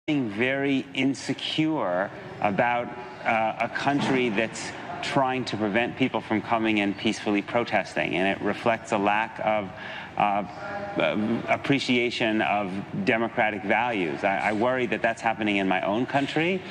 very insecure about a country that's trying to prevent people from coming and peacefully protesting, and it reflects a lack of appreciation of democratic values. I worry that that's happening in my own country,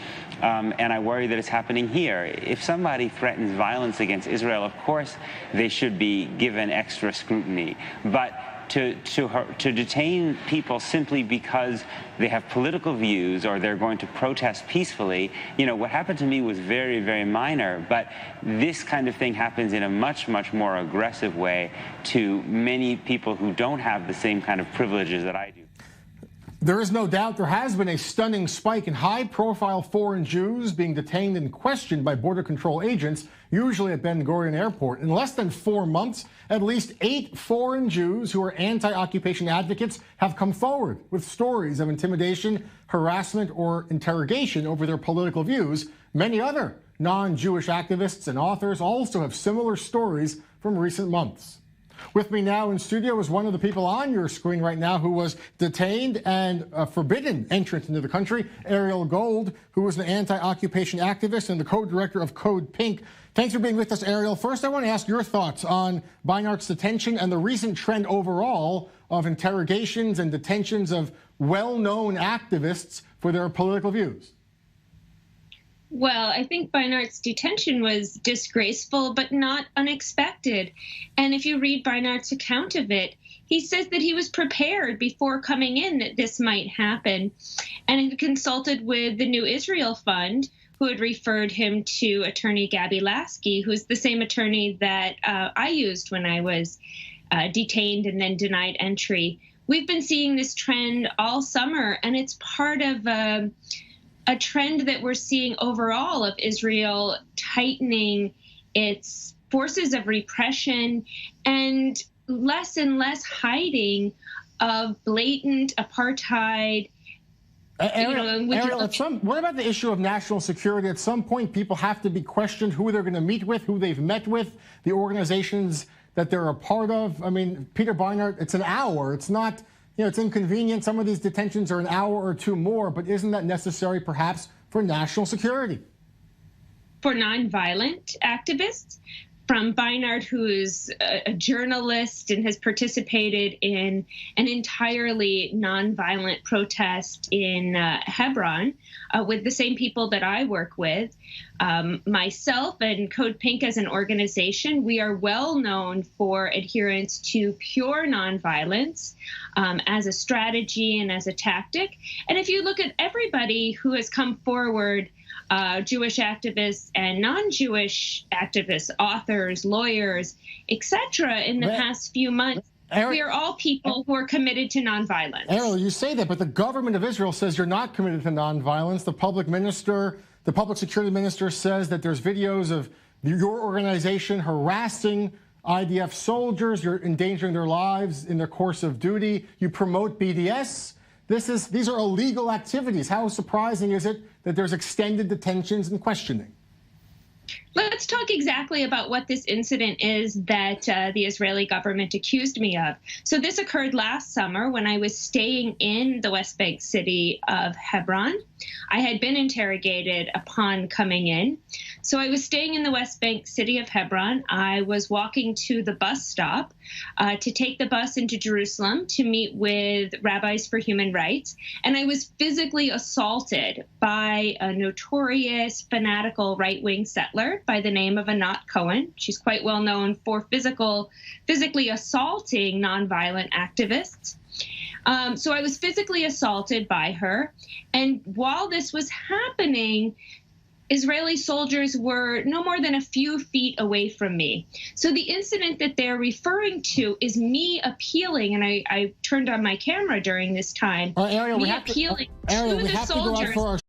and I worry that it's happening here. If somebody threatens violence against Israel, of course they should be given extra scrutiny, but to detain people simply because they have political views or they're going to protest peacefully, what happened to me was very, very minor, but this kind of thing happens in a much, much more aggressive way to many people who don't have the same kind of privileges that I do. There is no doubt there has been a stunning spike in high-profile foreign Jews being detained and questioned by border control agents, usually at Ben Gurion Airport. In less than 4 months, at least 8 foreign Jews who are anti-occupation advocates have come forward with stories of intimidation, harassment, or interrogation over their political views. Many other non-Jewish activists and authors also have similar stories from recent months. With me now in studio is one of the people on your screen right now who was detained and forbidden entrance into the country, Ariel Gold, who was an anti-occupation activist and the co-director of Code Pink. Thanks for being with us, Ariel. First, I want to ask your thoughts on Beinart's detention and the recent trend overall of interrogations and detentions of well-known activists for their political views. Well, I think Beinart's detention was disgraceful, but not unexpected. And if you read Beinart's account of it, he says that he was prepared before coming in that this might happen, and had consulted with the New Israel Fund, who had referred him to attorney Gabby Lasky, who's the same attorney that I used when I was detained and then denied entry. We've been seeing this trend all summer, and it's part of a trend that we're seeing overall of Israel tightening its forces of repression and less hiding of blatant apartheid. Ariel, what about the issue of national security? At some point, people have to be questioned who they're going to meet with, who they've met with, the organizations that they're a part of. I mean, Peter Beinart, it's an hour. It's not... it's inconvenient. Some of these detentions are an hour or two more, but isn't that necessary perhaps for national security? For nonviolent activists, from Beinart, who's a journalist and has participated in an entirely nonviolent protest in Hebron with the same people that I work with. Myself and Code Pink as an organization, we are well known for adherence to pure nonviolence as a strategy and as a tactic. And if you look at everybody who has come forward, Jewish activists and non-Jewish activists, authors, lawyers, etc., in the past few months, we are all people who are committed to nonviolence. Ariel, you say that, but the government of Israel says you're not committed to nonviolence. The public security minister says that there's videos of your organization harassing IDF soldiers. You're endangering their lives in their course of duty. You promote BDS. These are illegal activities. How surprising is it that there's extended detentions and questioning? Let's talk exactly about what this incident is that the Israeli government accused me of. So this occurred last summer when I was staying in the West Bank city of Hebron. I had been interrogated upon coming in. So I was staying in the West Bank city of Hebron. I was walking to the bus stop to take the bus into Jerusalem to meet with Rabbis for Human Rights. And I was physically assaulted by a notorious fanatical right-wing settler by the name of Anat Cohen. She's quite well known for physically assaulting nonviolent activists. So I was physically assaulted by her. And while this was happening, Israeli soldiers were no more than a few feet away from me. So the incident that they're referring to is me appealing, and I turned on my camera during this time, Ariel, me appealing to the soldiers.